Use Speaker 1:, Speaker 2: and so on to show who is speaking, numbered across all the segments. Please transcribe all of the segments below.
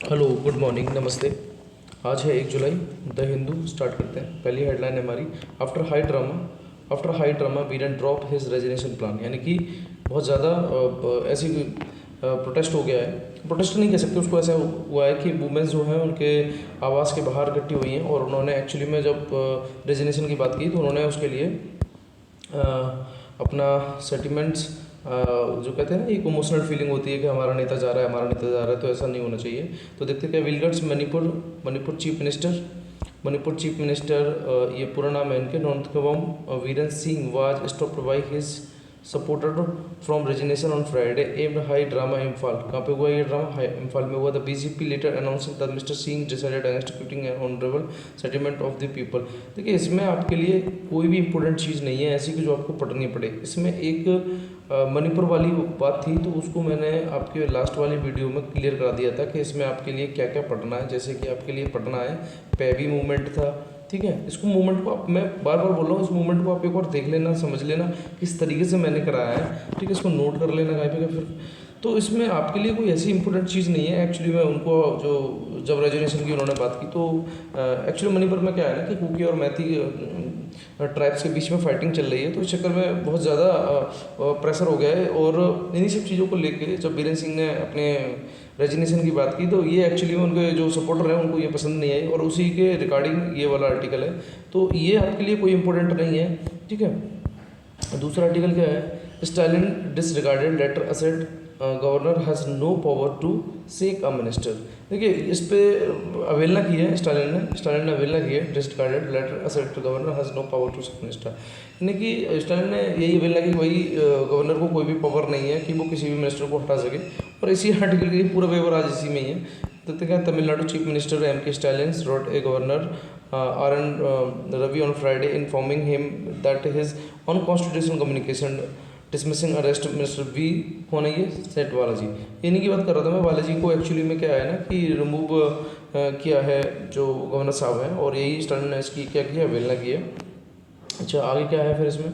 Speaker 1: Hello, good morning, नमस्ते। आज है 1 जुलाई। द हिंदू स्टार्ट करते हैं। पहली हेडलाइन है हमारी, after high drama Viren drop his resignation plan. यानी कि बहुत ज़्यादा ऐसी प्रोटेस्ट हो गया है। प्रोटेस्ट नहीं कह सकते उसको, ऐसा हुआ है कि वुमेन्स जो हैं उनके आवास के बाहर इकट्ठी हुई हैं और उन्होंने एक्चुअली में जब रेजिग्नेशन की बात की तो उन्होंने उसके लिए अपना सेंटिमेंट्स जो कहते हैं ना, एक इमोशनल फीलिंग होती है कि हमारा नेता जा रहा है, हमारा नेता जा रहा है, तो ऐसा नहीं होना चाहिए। तो देखते क्या विलगट्स मणिपुर चीफ मिनिस्टर, ये पूरा नाम है इनके, Nongthombam Biren Singh was stopped by his supporter from resignation on Friday amid high drama Imphal. कहाँ पे हुआ ये ड्रामा? इम्फाल में हुआ। The BJP letter announcing that mister Singh decided against quitting an honourable settlement of the people. देखिए, इसमें आपके लिए कोई भी इंपॉर्टेंट चीज़ नहीं है ऐसी कि जो आपको पढ़नी पड़े। इसमें एक मणिपुर वाली बात थी तो उसको मैंने आपके लास्ट वाली वीडियो में क्लियर करा दिया था कि इसमें आपके लिए क्या क्या पढ़ना है। जैसे कि आपके लिए पढ़ना है पैवी मूवमेंट था, ठीक है। इसको मूवमेंट को मैं बार बार बोल रहा हूँ, इस मूवमेंट को आप एक बार देख लेना, समझ लेना किस तरीके से मैंने कराया है, ठीक है। इसको नोट कर लेना कहीं पे फिर। तो इसमें आपके लिए कोई ऐसी इंपॉर्टेंट चीज़ नहीं है एक्चुअली में। उनको जो जब रेजोल्यूशन की उन्होंने बात की तो एक्चुअली मणिपुर में क्या है ना कि कुकी और मैती ट्राइब्स के बीच में फाइटिंग चल रही है, तो इस चक्कर में बहुत ज़्यादा प्रेशर हो गया है। और इन्हीं सब चीज़ों को लेके जब बीरेन सिंह ने अपने रेजिग्नेशन की बात की तो ये एक्चुअली में उनके जो सपोर्टर हैं उनको ये पसंद नहीं आई और उसी के रिगार्डिंग ये वाला आर्टिकल है। तो ये आपके लिए कोई इंपॉर्टेंट नहीं है, ठीक है। दूसरा आर्टिकल क्या है? Stalin disregarded letter assert governor has no power to sack a minister. देखिए, इस पे अवेलना की है स्टालिन ने अवेलना की है। Disregarded letter assert governor has no power to sack minister. यानी कि स्टालिन ने यही अवेलना की भाई गवर्नर को कोई भी पावर नहीं है कि वो किसी भी मिनिस्टर को हटा सके। और इसी आर्टिकल के पूरा पेपर आज इसी में ही है। तो क्या, Tamil Nadu chief minister M.K. Stalin wrote a governor R.N. Ravi on Friday informing him that his unconstitutional communication dismissing arrest minister V कौन है ये? सेठ बालाजी। इन्हीं की बात कर रहा था मैं। बालाजी को एक्चुअली में क्या है ना कि रिमूव किया है जो गवर्नर साहब हैं और यही स्टालिन ने इसकी क्या किया, अवेलना की है। अच्छा, आगे क्या है फिर इसमें?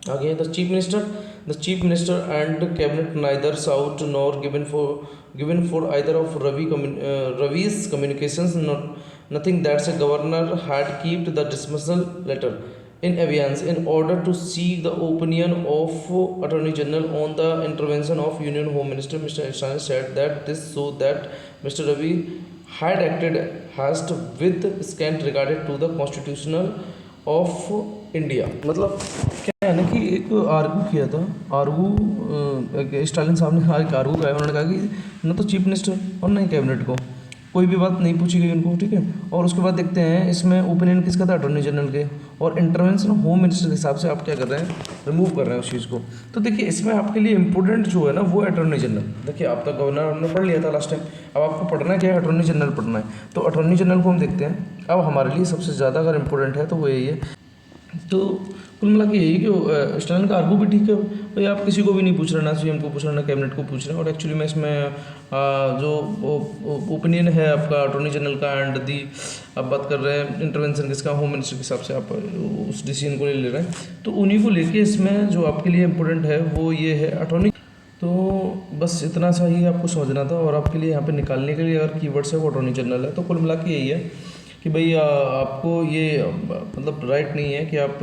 Speaker 1: आगे the chief minister and cabinet neither sought nor given for either of Ravi's communications nothing that's a governor had keeped the dismissal letter in abeyance in order to seek the opinion of Attorney General on the intervention of Union Home Minister. Mr. Stalin said that this so that Mr. Ravi had acted hast with scant regard to the constitutional of India। मतलब क्या है ना कि एक argue किया था, Stalin साहब ने एक आर्गू किया। उन्होंने कहा कि न तो चीफ मिनिस्टर और न ही कैबिनेट को कोई भी बात नहीं पूछी गई उनको, ठीक है। और उसके बाद देखते हैं इसमें ओपिनियन किसका था? अटॉर्नी जनरल के। और इंटरवेंशन होम मिनिस्टर के हिसाब से आप क्या कर रहे हैं? रिमूव कर रहे हैं उस चीज़ को। तो देखिए, इसमें आपके लिए इंपॉर्टेंट जो है ना वो है अटॉर्नी जनरल। देखिए, आप तक गवर्नर हमने पढ़ लिया था लास्ट टाइम, अब आपको पढ़ना क्या है? अटॉर्नी जनरल पढ़ना है। तो अटॉर्नी जनरल को हम देखते हैं। अब हमारे लिए सबसे ज़्यादा अगर इम्पोर्टेंट है तो वो यही है। तो कुल मिला के यही कि स्टालिन का आर्गू भी ठीक है भाई, आप किसी को भी नहीं पूछ रहे, ना सीएम को पूछ रहे, ना कैबिनेट को पूछ रहे हैं। और एक्चुअली में इसमें जो ओपिनियन है आपका अटॉर्नी जनरल का एंड दी आप बात कर रहे हैं इंटरवेंशन किसका? होम मिनिस्टर के हिसाब से आप उस डिसीजन को ले रहे हैं। तो उन्हीं को लेके इसमें जो आपके लिए इम्पोर्टेंट है वो ये है अटॉर्नी। तो बस इतना सा ही आपको समझना था। और आपके लिए यहाँ पे निकालने के लिए अगर कीवर्ड्स है वो अटॉर्नी जनरल है। तो कुल मिला के यही है कि भाई आपको ये मतलब राइट नहीं है कि आप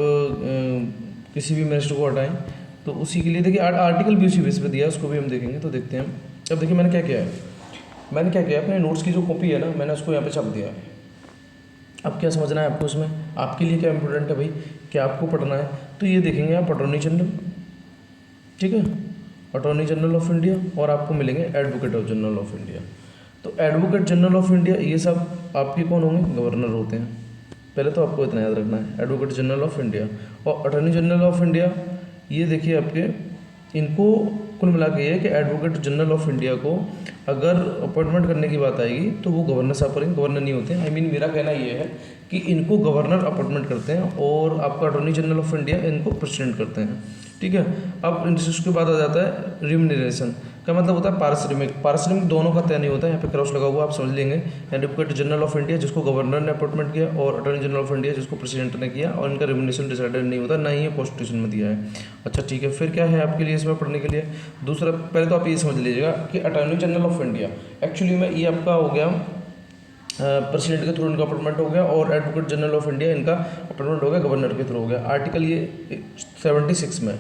Speaker 1: किसी भी मिनिस्टर को हटाएं। तो उसी के लिए देखिए आर्टिकल भी उसी बेस पे दिया है, उसको भी हम देखेंगे। तो देखते हैं। अब देखिए मैंने क्या किया है, अपने नोट्स की जो कॉपी है ना मैंने उसको यहाँ पे छाप दिया है। अब क्या समझना है आपको इसमें? आपके लिए क्या इंपॉर्टेंट है भाई, क्या आपको पढ़ना है? तो ये देखेंगे आप अटॉर्नी जनरल, ठीक है, अटॉर्नी जनरल ऑफ इंडिया, और आपको मिलेंगे advocate of general of India. तो एडवोकेट जनरल ऑफ इंडिया ये सब आपके कौन होंगे? गवर्नर होते हैं। पहले तो आपको इतना याद रखना है, एडवोकेट जनरल ऑफ इंडिया। और अटॉर्नी जनरल ऑफ इंडिया ये देखिए आपके, इनको कुल मिला के ये कि एडवोकेट जनरल ऑफ इंडिया को अगर अपॉइंटमेंट करने की बात आएगी तो वो गवर्नर साहब करेंगे, गवर्नर नहीं होते हैं। मेरा कहना ये है कि इनको गवर्नर अपॉइंटमेंट करते हैं और आपका अटॉर्नी जनरल ऑफ इंडिया इनको प्रेसिडेंट करते हैं, ठीक ठीक है। अब उसके बाद आ जाता है रिम्यूनरेशन का मतलब होता है पारिश्रमिक। पारिश्रमिक दोनों का तय नहीं होता है, यहाँ पे क्रॉस लगा हुआ आप समझ लेंगे। एडवोकेट जनरल ऑफ इंडिया जिसको गवर्नर ने अपॉइंटमेंट किया, और अटॉर्नी जनरल ऑफ इंडिया जिसको प्रेसिडेंट ने किया, और इनका रिम्यूनरेशन डिसाइडेड नहीं होता, ना ही ये कॉन्स्टिट्यूशन में दिया है। अच्छा ठीक है, फिर क्या है आपके लिए इसमें पढ़ने के लिए। दूसरा, पहले तो आप ये समझ लीजिएगा कि attorney general of India actually में ये आपका हो गया प्रेसिडेंट के थ्रू इनका अपॉइंटमेंट हो गया, और एडवोकेट जनरल ऑफ इंडिया इनका अपॉइंटमेंट हो गया गवर्नर के थ्रू हो गया। आर्टिकल ये 76 में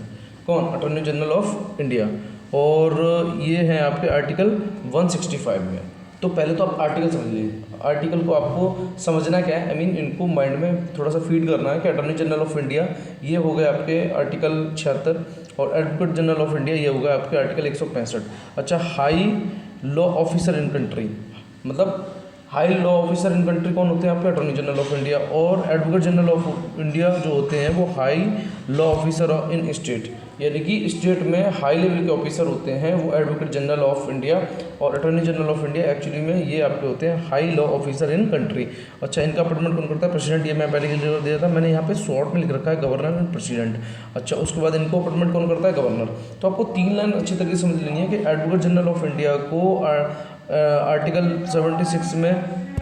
Speaker 1: कौन, अटॉर्नी जनरल ऑफ इंडिया, और ये है आपके आर्टिकल 165 में। तो पहले तो आप आर्टिकल समझ लीजिए। आर्टिकल को आपको समझना क्या है, आई मीन इनको माइंड में थोड़ा सा फीड करना है कि अटॉर्नी जनरल ऑफ इंडिया ये हो गया आपके आर्टिकल 76, और एडवोकेट जनरल ऑफ इंडिया ये होगा आपके आर्टिकल 165। अच्छा, high law officer in country, मतलब high law officer in country कौन होते हैं आपके, अटॉर्नी जनरल ऑफ इंडिया, और एडवोकेट जनरल ऑफ इंडिया जो होते हैं वो high law officer in state, यानी कि स्टेट में हाई लेवल के ऑफिसर होते हैं वो एडवोकेट जनरल ऑफ इंडिया, और attorney general of India actually में ये आपके होते हैं high law officer in country. अच्छा, इनका अपॉइंटमेंट कौन करता है, प्रेसिडेंट। ये मैं पहले की जरूर दिया था, मैंने यहाँ पे शॉर्ट में लिख रखा है गवर्नर एंड प्रेसिडेंट। अच्छा, उसके बाद इनको अपॉइंटमेंट कौन करता है, गवर्नर। तो आपको 3 लाइन अच्छी तरीके से समझ लेनी है कि एडवोकेट जनरल ऑफ इंडिया को आर्टिकल 76 में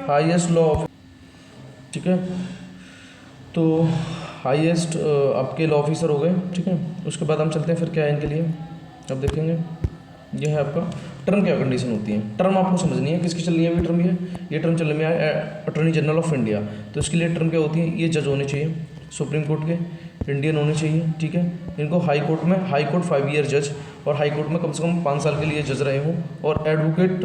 Speaker 1: हाईएस्ट लॉ ऑफ, ठीक है, तो हाईएस्ट आपके लॉ ऑफिसर हो गए, ठीक है। उसके बाद हम चलते हैं फिर क्या है इनके लिए, अब देखेंगे। ये है आपका टर्म, क्या कंडीशन होती है। टर्म आपको समझनी है किसकी चल रही है अभी टर्म, ये टर्म चल रही है अटॉर्नी जनरल ऑफ इंडिया। तो इसके लिए टर्म क्या होती है, ये जज होने चाहिए सुप्रीम कोर्ट के, इंडियन होने चाहिए, ठीक है। इनको हाई कोर्ट में, हाई कोर्ट 5 ईयर जज, और हाई कोर्ट में कम से कम 5 साल के लिए जज रहे हों, और एडवोकेट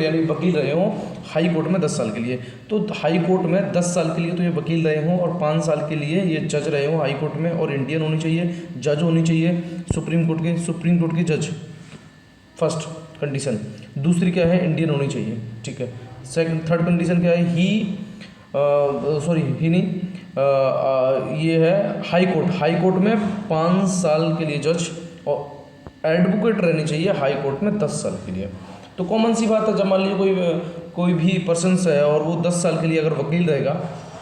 Speaker 1: यानी वकील रहे हों हाई कोर्ट में 10 साल के लिए। तो हाई कोर्ट में 10 साल के लिए तो ये वकील रहे हों, और 5 साल के लिए ये जज रहे हों हाई कोर्ट में, और इंडियन होनी चाहिए, जज होनी चाहिए सुप्रीम कोर्ट के जज, फर्स्ट कंडीशन। दूसरी क्या है, इंडियन होनी चाहिए, ठीक है। थर्ड कंडीशन क्या है, ही नहीं, ये है हाई कोर्ट में 5 साल के लिए जज, और एडवोकेट रहनी चाहिए हाई कोर्ट में 10 साल के लिए। तो कॉमन सी बात है, जब मान लीजिए कोई भी पर्सन है और वो 10 साल के लिए अगर वकील रहेगा,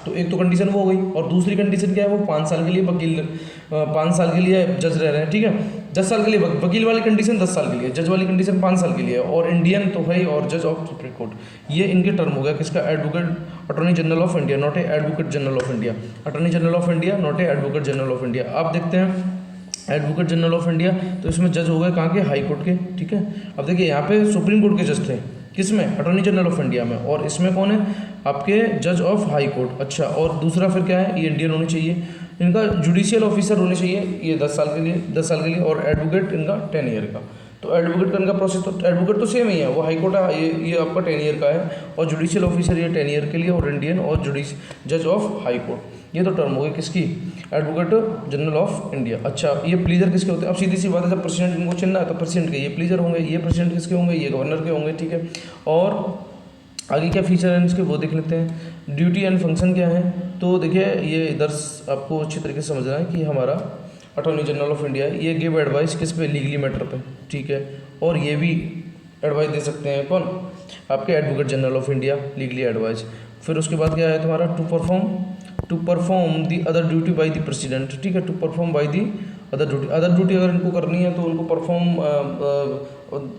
Speaker 1: तो एक तो कंडीशन वो हो गई, और दूसरी कंडीशन क्या है, वो 5 साल के लिए वकील, 5 साल के लिए जज रह रहे हैं, ठीक है। 10 साल के लिए वकील वाली कंडीशन 10 साल के लिए, जज वाली कंडीशन 5 साल के लिए, और इंडियन तो है, और जज ऑफ सुप्रीम कोर्ट। ये इनके टर्म हो गया किसका, advocate attorney general of India, not a advocate general of India, attorney general of India not a advocate general of India. आप देखते हैं एडवोकेट जनरल ऑफ इंडिया, तो इसमें जज हो गए कहाँ के, हाई कोर्ट के, ठीक है। अब देखिए यहाँ पे सुप्रीम कोर्ट के जज थे, किसमें, अटॉर्नी जनरल ऑफ इंडिया में, और इसमें कौन है आपके, जज ऑफ हाई कोर्ट। अच्छा, और दूसरा फिर क्या है, ये इंडियन होनी चाहिए, इनका जुडिशियल ऑफिसर होने चाहिए, ये 10 साल के लिए, और एडवोकेट इनका 10 ईयर का। तो एडवोकेट का इनका प्रोसेस, तो एडवोकेट तो सेम ही है, वो हाई कोर्ट है, ये आपका 10 ईयर का है, और जुडिशियल ऑफिसर ये 10 ईयर के लिए, और इंडियन और जज ऑफ हाई कोर्ट। ये तो टर्म हो गई किसकी, एडवोकेट जनरल ऑफ इंडिया। अच्छा, ये प्लीजर किसके होते हैं, अब सीधी सी बात है, जब प्रेसिडेंट इनको चुनना है तो प्रेसिडेंट के ये प्लीजर होंगे, ये प्रेसिडेंट किसके होंगे, ये गवर्नर के होंगे, ठीक है। और आगे क्या फीचर है इसके वो देख लेते हैं। ड्यूटी एंड फंक्शन क्या है, तो देखिए ये इधर आपको अच्छी तरीके से समझना है कि हमारा अटॉर्नी जनरल ऑफ इंडिया ये गिव एडवाइस किस पे, लीगली मैटर पे, ठीक है। और ये भी एडवाइस दे सकते हैं कौन, आपके advocate general of India, legally advice. फिर उसके बाद क्या है तुम्हारा, to perform the other duty by the president, ठीक है। To perform by the other duty अगर इनको करनी है तो उनको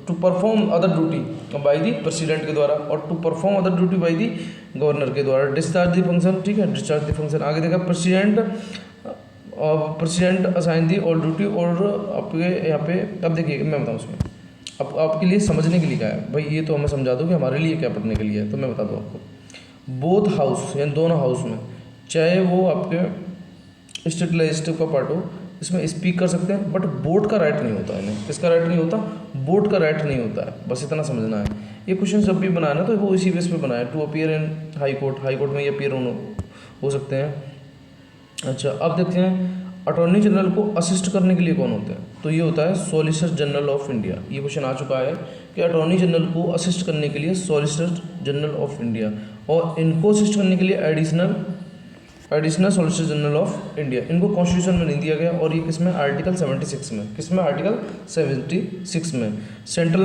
Speaker 1: to perform other duty by the president के द्वारा, और to perform other duty by the governor के द्वारा। डिस्चार्ज दी फंक्शन, ठीक है, डिस्चार्ज दी फंक्शन। आगे देखा president assign the all duty, और आपके यहाँ पे अब देखिए मैं बताऊँ उसमें, अब आपके लिए समझने के लिए क्या है भाई, ये तो हमें समझा दो कि हमारे लिए क्या पढ़ने के लिए है, तो मैं बता दूँ आपको। बोथ हाउस यानी दोनों हाउस में, चाहे वो आपके स्टेट लेजिस्लेटिव का पार्ट हो, इसमें स्पीक कर सकते हैं, बट वोट का राइट नहीं होता इन्हें। किसका राइट नहीं होता, वोट का राइट नहीं होता है, बस इतना समझना है। ये क्वेश्चन जब भी बनाना तो वो इसी बेस पे बनाया, to appear in high court में ये अपीयर हो सकते हैं। अच्छा, अब देखते हैं अटॉर्नी जनरल को असिस्ट करने के लिए कौन होते हैं, तो ये होता है सॉलिसिटर जनरल ऑफ इंडिया। ये क्वेश्चन आ चुका है कि अटॉर्नी जनरल को असिस्ट करने के लिए सॉलिसिटर जनरल ऑफ इंडिया, और इनको असिस्ट करने के लिए additional solicitor general of India. इनको कॉन्स्टिट्यूशन में नहीं दिया गया, और ये किसमें, आर्टिकल 76 में, किसमें, आर्टिकल 76 में। सेंट्रल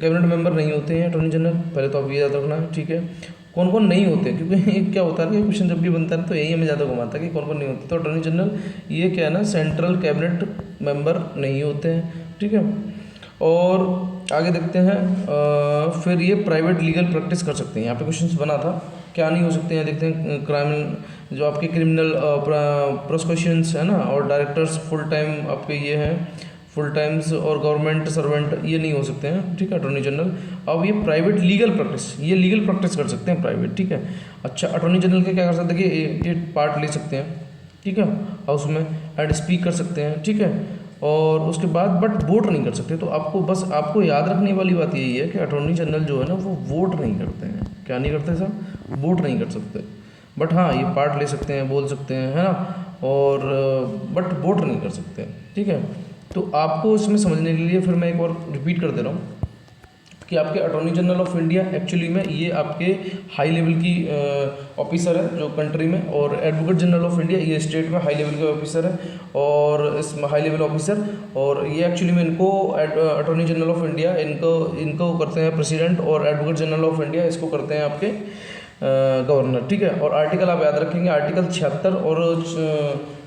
Speaker 1: कैबिनेट मेंबर नहीं होते हैं अटॉर्नी जनरल, पहले तो आप ये याद रखना है, ठीक है। कौन कौन नहीं होते, क्योंकि क्या होता है कि क्वेश्चन जब भी बनता है तो यही हमें ज़्यादा घुमाता है कि कौन कौन नहीं होते। तो अटॉर्नी जनरल ये क्या है ना, सेंट्रल कैबिनेट मेंबर नहीं होते हैं, ठीक है। और आगे देखते हैं, फिर ये प्राइवेट लीगल प्रैक्टिस कर सकते हैं। यहाँ पे क्वेश्चंस बना था क्या नहीं हो सकते हैं, देखते हैं। क्राइम जो आपके क्रिमिनल प्रोसिक्यूशंस है ना, और डायरेक्टर्स फुल टाइम आपके ये हैं, फुल टाइम्स और गवर्नमेंट सर्वेंट ये नहीं हो सकते हैं, ठीक है, अटॉर्नी जनरल। अब ये प्राइवेट लीगल प्रैक्टिस, ये लीगल प्रैक्टिस कर सकते हैं प्राइवेट, ठीक है। अच्छा, अटॉर्नी जनरल के क्या कर सकते हैं कि ये पार्ट ले सकते हैं, ठीक है, हाउस में एंड स्पीक कर सकते हैं, ठीक है। और उसके बाद बट वोट नहीं कर सकते। तो आपको बस आपको याद रखने वाली बात यही है कि अटॉर्नी जनरल जो है ना वो वोट नहीं करते हैं। क्या नहीं करते साहब? वोट नहीं कर सकते। बट हाँ, ये पार्ट ले सकते हैं, बोल सकते हैं, है ना, और बट वोट नहीं कर सकते, ठीक है। तो आपको इसमें समझने के लिए फिर मैं एक और रिपीट कर दे रहा हूँ कि आपके attorney general of India actually में ये आपके हाई लेवल की ऑफिसर है जो कंट्री में, और एडवोकेट जनरल ऑफ इंडिया ये स्टेट में हाई लेवल के ऑफिसर है, और इस हाई लेवल ऑफिसर, और ये एक्चुअली में इनको अटॉर्नी जनरल ऑफ इंडिया इनको इनको करते हैं प्रेसिडेंट, और एडवोकेट जनरल ऑफ इंडिया इसको करते हैं आपके गवर्नर, ठीक है। और आर्टिकल आप याद रखेंगे, आर्टिकल 76, और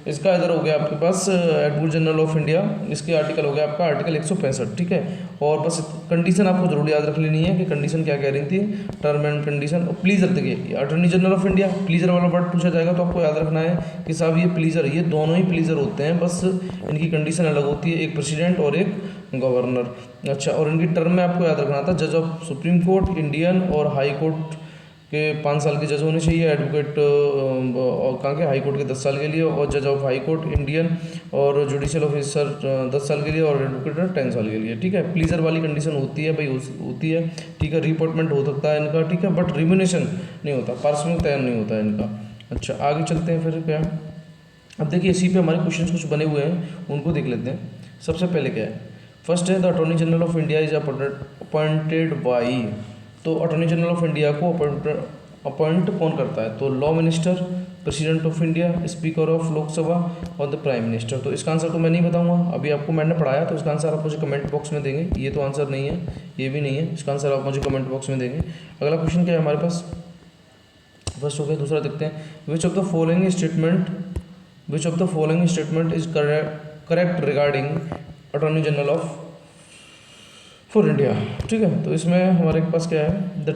Speaker 1: इसका इधर हो गया आपके पास एडवोकेट जनरल ऑफ इंडिया, इसके आर्टिकल हो गया आपका आर्टिकल 165, ठीक है। और बस कंडीशन आपको जरूर याद रख लेनी है कि कंडीशन क्या कह रही थी, टर्म एंड कंडीशन। और प्लीजर, देखिए attorney general of India pleaser वाला वर्ड पूछा जाएगा तो आपको याद रखना है कि साहब ये प्लीजर, ये दोनों ही प्लीजर होते हैं, बस इनकी कंडीशन अलग होती है, एक प्रेसिडेंट और एक गवर्नर। अच्छा, और इनकी टर्म में आपको याद रखना था, जज ऑफ सुप्रीम कोर्ट इंडियन और हाई कोर्ट के 5 साल के जज होने चाहिए, एडवोकेट कहाँ के हाई कोर्ट के 10 साल के लिए, और जज ऑफ हाई कोर्ट इंडियन और जुडिशियल ऑफिसर 10 साल के लिए, और एडवोकेट 10 साल के लिए, ठीक है। प्लीजर वाली कंडीशन होती है भाई, होती है, ठीक है। रिपोर्टमेंट हो सकता है इनका, ठीक है, बट रिम्यूनेशन नहीं होता, पारिश्रमिक तय नहीं होता है इनका। अच्छा, आगे चलते हैं फिर क्या। अब देखिए इसी पे हमारे क्वेश्चन कुछ बने हुए हैं, उनको देख लेते हैं। सबसे पहले क्या है, फर्स्ट है the attorney general of India is appointed by. तो अटॉर्नी जनरल ऑफ इंडिया को अपॉइंट कौन करता है? तो law minister, president of India, speaker of Lok Sabha और द प्राइम मिनिस्टर। तो इसका आंसर तो मैं नहीं बताऊंगा, अभी आपको मैंने पढ़ाया, तो इसका आंसर आप मुझे कमेंट बॉक्स में देंगे। ये तो आंसर नहीं है, ये भी नहीं है, इसका आंसर आप मुझे कमेंट बॉक्स में देंगे। अगला क्वेश्चन क्या है हमारे पास, फर्स्ट हो गया। दूसरा देखते हैं, विच of the following statement is correct regarding attorney general of for India, ठीक है। तो इसमें हमारे पास क्या है, the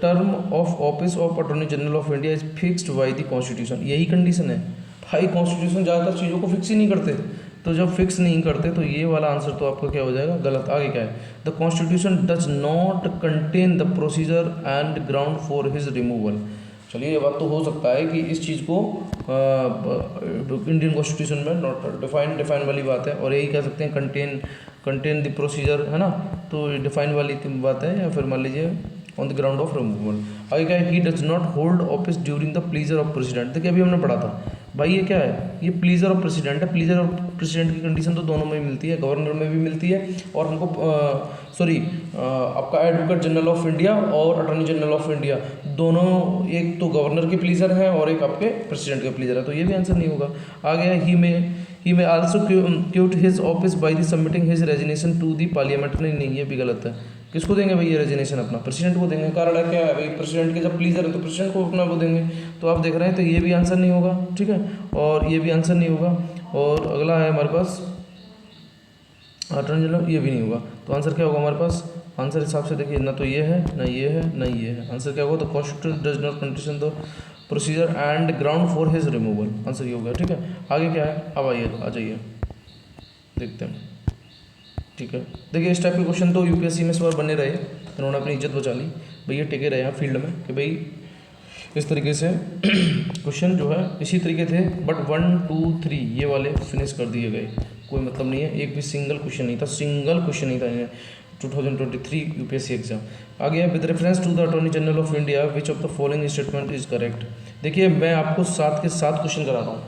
Speaker 1: term of office of attorney general of India is fixed by the constitution. यही कंडीशन है भाई, कॉन्स्टिट्यूशन ज़्यादातर चीज़ों को फिक्स ही नहीं करते, तो जब फिक्स नहीं करते तो ये वाला आंसर तो आपका क्या हो जाएगा, गलत। आगे क्या है, the constitution does not contain the procedure and ground for his removal. चलिए, ये बात तो हो सकता है कि इस चीज़ को इंडियन कॉन्स्टिट्यूशन में नॉट डिफाइन वाली बात है, और यही कह सकते हैं कंटेन द प्रोसीजर, है ना, तो डिफाइन वाली बात है, या फिर मान लीजिए on the ground of removal. आगे क्या है, he does not hold office during the pleaser of president. देखिए अभी हमने पढ़ा था भाई, ये क्या है, ये प्लीजर ऑफ प्रेसिडेंट है। प्लीजर ऑफ प्रेसिडेंट की कंडीशन तो दोनों में ही मिलती है, गवर्नर में भी मिलती है, और हमको आपका एडवोकेट जनरल ऑफ इंडिया और अटॉर्नी जनरल ऑफ इंडिया दोनों, एक तो गवर्नर के प्लीजर हैं और एक आपके प्रेसिडेंट के प्लीजर है, तो ये भी आंसर नहीं होगा। आगे ही में also quit his office by the submitting his resignation to the parliament. नहीं, ये भी गलत है। किसको देंगे भाई ये रेजिग्नेशन? अपना प्रेसिडेंट को देंगे। कारण है क्या है भाई, प्रेसिडेंट के जब प्लीजर है तो प्रेसिडेंट को अपना वो देंगे। तो आप देख रहे हैं, तो ये भी आंसर नहीं होगा, ठीक है, और ये भी आंसर नहीं होगा। और अगला है हमारे पास अटॉर्नी जनरल, ये भी नहीं होगा। तो आंसर क्या होगा हमारे पास? आंसर हिसाब से देखिए, ना तो ये है, ना ये है, ना ये है। आंसर क्या होगा? The constitution does not condition the procedure and ground for his removal. Answer ये हो गया, ठीक है। आगे क्या है, अब आइए, आ जाइए देखते हैं, ठीक है। देखिए इस टाइप के क्वेश्चन तो यूपीएससी में इस बार बने रहे, इन्होंने अपनी इज्जत बचा ली भैया, टिके रहे हैं फील्ड में कि भाई इस तरीके से क्वेश्चन जो है इसी तरीके थे, बट 1 2 3 ये वाले फिनिश कर दिए गए, कोई मतलब नहीं है, एक भी सिंगल क्वेश्चन नहीं था इन्हें 2023 यूपीएससी एग्जाम। आगे with reference to the attorney general of India which of the following statement is correct. देखिए मैं आपको 7 के 7 क्वेश्चन करा रहा हूँ,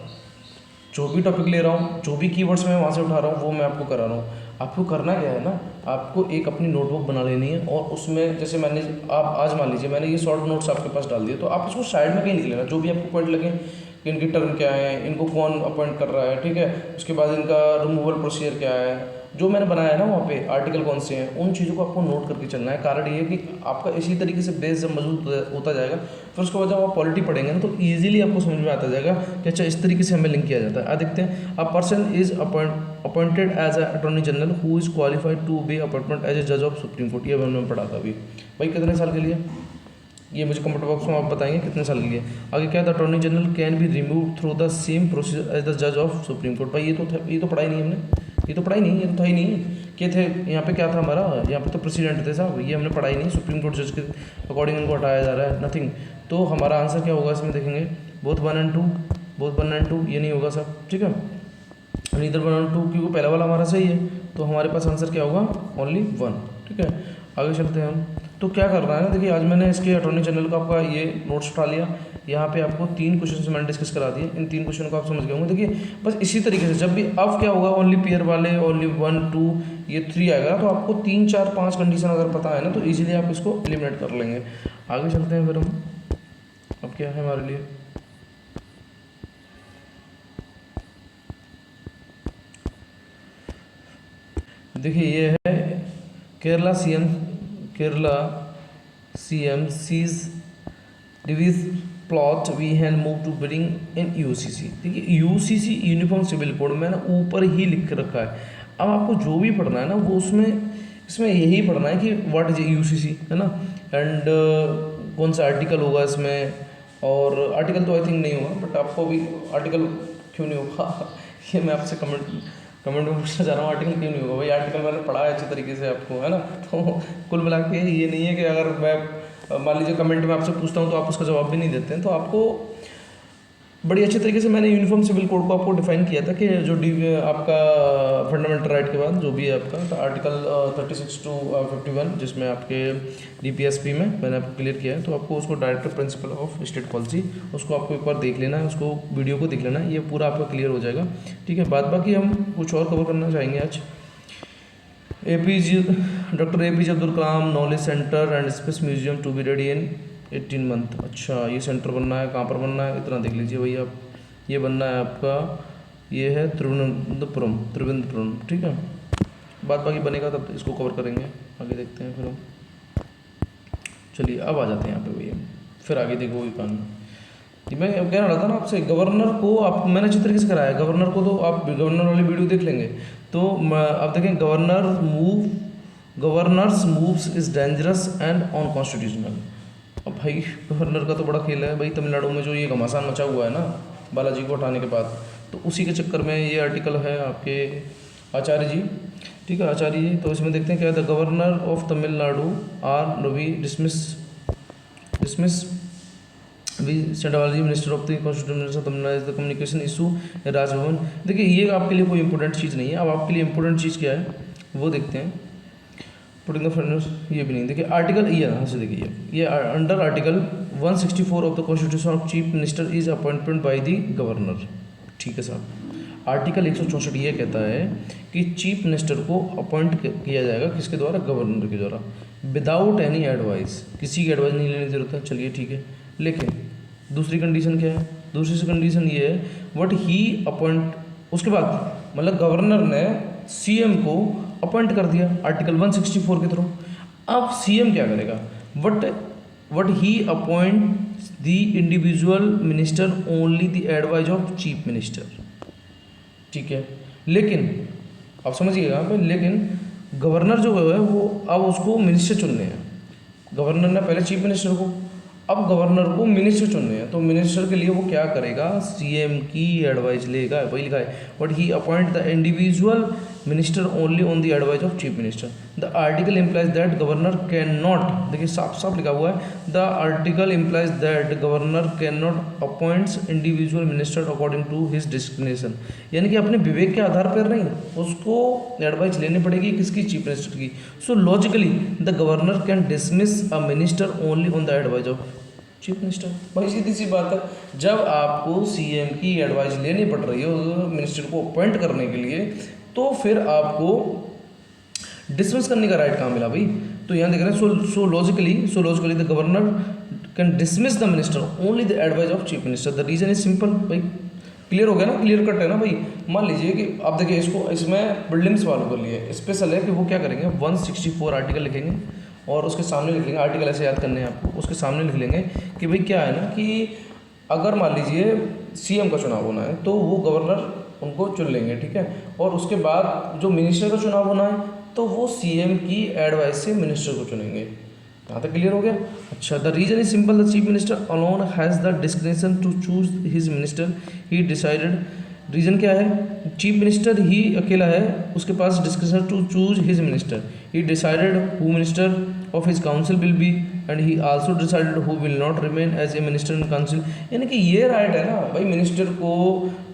Speaker 1: जो भी टॉपिक ले रहा हूँ, जो भी कीवर्ड्स मैं वहाँ से उठा रहा हूँ वो मैं आपको करा रहा हूँ। आपको करना क्या है ना, आपको एक अपनी नोटबुक बना लेनी है, और उसमें जैसे मैंने आप आज मान लीजिए मैंने ये शॉर्ट नोट्स आपके पास डाल दिए, तो आप इसको साइड में कहीं लिख लेना, जो भी आपको पॉइंट लगे कि इनकी टर्म क्या है, इनको कौन अपॉइंट कर रहा है, ठीक है, उसके बाद इनका रिमूवल प्रोसीजर क्या है, जो मैंने बनाया है ना वहाँ पे आर्टिकल कौन से हैं, उन चीज़ों को आपको नोट करके चलना है। कारण ये है कि आपका इसी तरीके से बेस जब मजबूत होता जाएगा, फिर उसके बाद जब आप पॉलिटी पढ़ेंगे ना तो ईजिली आपको समझ में आता जाएगा कि अच्छा इस तरीके से हमें लिंक किया जाता है। अब देखते हैं, a person is appointed as attorney general who is qualified to be appointment as a जज ऑफ सुप्रीम कोर्ट। ये मैंने पढ़ा था अभी। भाई कितने साल के लिए, ये मुझे कमेंट बॉक्स में आप बताएंगे कितने साल के लिए। आगे क्या था, attorney general can be remove through the same procedure as the जज ऑफ सुप्रीम कोर्ट। भाई ये तो पढ़ा ही नहीं हमने, ये तो पढ़ा ही नहीं, ये तो था ही नहीं कि थे। यहाँ पे क्या था हमारा, यहाँ पे तो प्रेसिडेंट थे साहब, ये हमने पढ़ा ही नहीं। सुप्रीम कोर्ट जज के अकॉर्डिंग उनको हटाया जा रहा है, नथिंग। तो हमारा आंसर क्या होगा इसमें देखेंगे, बोथ 1 and 2, बोथ 1 and 2 ये नहीं होगा साहब, ठीक है। नीदर 1 and 2 क्योंकि पहला वाला हमारा सही है, तो हमारे पास आंसर क्या होगा, ओनली 1, ठीक है। आगे चलते हैं हम। तो क्या कर रहा है ना, देखिए आज मैंने इसके अटॉर्नी जनरल का आपका ये नोट्स उठा लिया। यहाँ पे आपको 3 क्वेश्चन मैंने डिस्कस करा दिए, इन 3 क्वेश्चन को आप समझ गए होंगे। देखिए बस इसी तरीके से जब भी अब क्या होगा, ओनली पेयर वाले ओनली 1 2 ये 3 आएगा, तो आपको 3 4 5 कंडीशन अगर पता है ना, तो इजीली आप इसको एलिमिनेट कर लेंगे। आगे चलते हैं फिर हम, अब क्या है हमारे लिए, देखिए ये है Kerala CM sees divisive plot वी हैन move to bring in UCC. देखिए यूसीसी यूनिफॉर्म सिविल कोड मैंने ऊपर ही लिख के रखा है। अब आपको जो भी पढ़ना है ना वो इसमें यही पढ़ना है कि व्हाट इज यूसीसी, है ना, एंड कौन सा आर्टिकल होगा इसमें, और आर्टिकल तो आई थिंक नहीं होगा, बट आपको भी आर्टिकल क्यों नहीं होगा ये मैं आपसे कमेंट में पूछना चाह रहा हूँ, आर्टिकल क्यों नहीं होगा। भाई आर्टिकल मैंने पढ़ा है अच्छी तरीके से आपको, है ना। तो कुल मिला के ये नहीं है कि अगर मैं मान लीजिए कमेंट में आपसे पूछता हूँ तो आप उसका जवाब भी नहीं देते हैं, तो आपको बड़ी अच्छी तरीके से मैंने यूनिफॉर्म सिविल कोड को आपको डिफाइन किया था कि जो आपका फंडामेंटल राइट के बाद जो भी है आपका, तो आर्टिकल 36 to 51 जिसमें आपके डीपीएसपी में मैंने आपको क्लियर किया है, तो आपको उसको director principle of state policy उसको आपको एक बार देख लेना है, उसको वीडियो को देख लेना है, ये पूरा आपका क्लियर हो जाएगा, ठीक है। बाद बाकी हम कुछ और कवर करना चाहेंगे आज। Doctor APJ Abdul Kalam knowledge centre and space museum to be ready in 18 month. अच्छा ये सेंटर बनना है, कहाँ पर बनना है, इतना देख लीजिए भैया आप, ये बनना है आपका, ये है त्रिवेंद्रपुरम, ठीक है। बाद बाकी बनेगा तब इसको कवर करेंगे, आगे देखते हैं फिर हम। चलिए अब आ जाते हैं यहाँ पे भैया, फिर आगे देखो वही कहानी। मैं कह रहा था ना आपसे, गवर्नर को आप मैंने अच्छी तरीके से कराया है, गवर्नर को तो आप गवर्नर वाली वीडियो देख लेंगे, तो आप देखें governors moves is dangerous and unconstitutional. अब भाई गवर्नर का तो बड़ा खेल है भाई, तमिलनाडु में जो ये घमासान मचा हुआ है ना बालाजी को हटाने के बाद, तो उसी के चक्कर में ये आर्टिकल है आपके आचार्य जी, ठीक है, आचार्य जी। तो इसमें देखते हैं क्या है, the governor of Tamil Nadu R Ravi dismiss V central minister of the constitution Tamil Nadu the communication issue Raj Bhavan. देखिए ये आपके लिए कोई इंपॉर्टेंट चीज़ नहीं है, अब आपके लिए इंपॉर्टेंट चीज़ क्या है वो देखते हैं। पुटिंग द फ्रेंड्स ये भी नहीं, देखिए आर्टिकल ये यहाँ से देखिए, ये under article 164 of the constitution of chief minister is appointment by the governor, ठीक है साहब। आर्टिकल 164 ये कहता है कि चीफ मिनिस्टर को अपॉइंट किया जाएगा किसके द्वारा, गवर्नर के द्वारा, विदाउट एनी एडवाइस, किसी की एडवाइस नहीं लेने की जरूरत है, चलिए ठीक है। लेकिन दूसरी कंडीशन क्या है, दूसरी कंडीशन ये है व्हाट ही अपॉइंट, उसके बाद मतलब गवर्नर ने सीएम को अपॉइंट कर दिया आर्टिकल 164 के थ्रू। अब सीएम क्या करेगा, what he appoint the individual minister only the advice of chief minister, ठीक है। लेकिन आप समझिएगा यहाँ पे, लेकिन गवर्नर जो है वो अब उसको मिनिस्टर चुनने हैं, गवर्नर ने पहले चीफ मिनिस्टर को, अब गवर्नर को मिनिस्टर चुनने हैं, तो मिनिस्टर के लिए वो क्या करेगा, सीएम की एडवाइस लेगा, वही लिखा है but he appoint the individual minister only on the advice of chief minister. The article implies that governor can not, देखिए साफ साफ लिखा हुआ है, the article implies that governor can not appoints individual minister according to his discrimination, यानी कि अपने विवेक के आधार पर नहीं, उसको एडवाइस लेनी पड़ेगी किसकी, चीफ मिनिस्टर की। सो logically the governor can dismiss a minister only on the advice of chief minister. भाई सीधी सी बात है, जब आपको सीएम की एडवाइस लेनी पड़ रही हो मिनिस्टर को अपॉइंट करने के लिए, तो फिर आपको डिसमिस करने का राइट कहाँ मिला भाई। तो यहाँ देख रहे हैं, so logically the governor can dismiss the minister only the advice of chief minister. The reason is simple भाई, क्लियर हो गया ना, क्लियर कट है ना भाई। मान लीजिए कि आप देखिए इसको, इसमें बिल्डिंग्स वालों के लिए स्पेशल है कि वो क्या करेंगे, 164 आर्टिकल लिखेंगे और उसके सामने लिख लेंगे, आर्टिकल ऐसे याद करने हैं आपको, उसके सामने लिख लेंगे कि भाई क्या है ना कि अगर मान लीजिए सीएम का चुनाव होना है तो वो गवर्नर उनको चुन लेंगे, ठीक है। और उसके बाद जो मिनिस्टर का चुनाव होना है तो वो सीएम की एडवाइस से मिनिस्टर को चुनेंगे। यहाँ तक क्लियर हो गया। अच्छा, the reason is simple, the chief minister alone has the description to choose his minister, he decided. Reason क्या है, चीफ मिनिस्टर ही अकेला है, उसके पास description to choose his minister, he decided who minister of his council will be and he also decided who will not remain as a minister in council. यानी कि ये राइट है ना भाई, मिनिस्टर को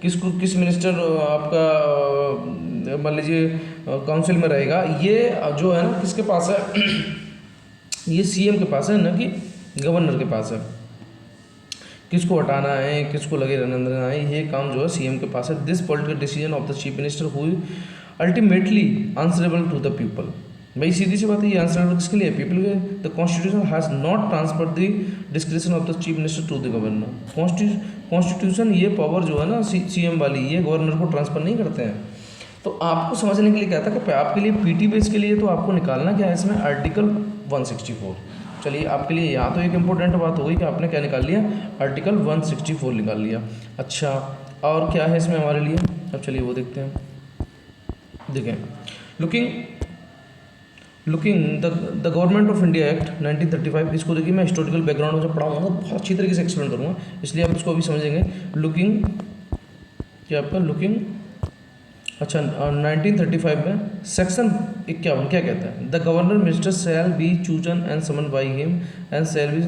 Speaker 1: किस मिनिस्टर आपका मान लीजिए काउंसिल में रहेगा, ये जो है ना किसके पास है, ये सीएम के पास है ना कि गवर्नर के पास है। किसको हटाना है, किसको लगे रहना है, ये काम जो है सीएम के पास है। This political decision of the chief minister who ultimately answerable to the people. भाई सीधी सी बात है, ये आंसरेबल किसके लिए, पीपल के। The constitution has not transfer the description of the chief minister to the governor. Constitution ये पावर जो है ना सीएम वाली, ये गवर्नर को ट्रांसफर नहीं करते हैं। तो आपको समझने के लिए क्या था कि आपके लिए पीटी बेस के लिए तो आपको निकालना क्या है इसमें, आर्टिकल 164। चलिए आपके लिए यहाँ तो एक इम्पोर्टेंट बात हो गई कि आपने क्या निकाल लिया, आर्टिकल 164 निकाल लिया। अच्छा, और क्या है इसमें हमारे लिए, अब चलिए वो देखते हैं। देखें, looking the government of India act 1935, इसको देखिए मैं हिस्टोरिकल बैकग्राउंड में जब पढ़ाऊंगा तो बहुत अच्छी तरीके से एक्सप्लेन करूँगा, इसलिए आप इसको अभी समझेंगे। लुकिंग क्या आपका लुकिंग, अच्छा 1935 में सेक्शन 51 क्या कहता है, the governor minister shall be chosen and summon by him and shall be